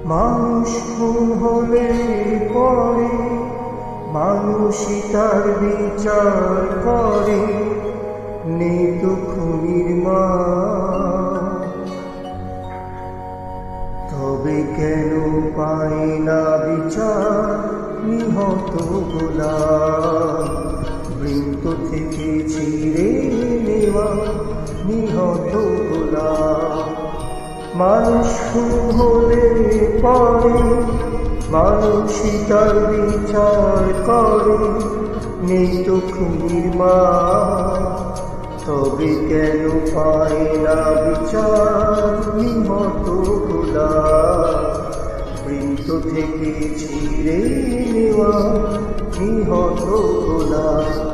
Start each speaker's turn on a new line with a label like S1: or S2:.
S1: মানুষ খুন হলে পরে মানুষই তার বিচার করে, নেই তো খুনির মা। তবে কেন পায় না বিচার নিহত গোলাম, বৃন্ত থেকে ছিঁড়ে নেওয়া নিহত গোলাম। মানুষ খুন হলে পরে মানুষই তার বিচার করে, নেই তো খুনির মা। তবে কেন পায় না বিচার নিহত গোলাম, বৃন্ত থেকে ছিঁড়ে নেওয়া নিহত গোলাম।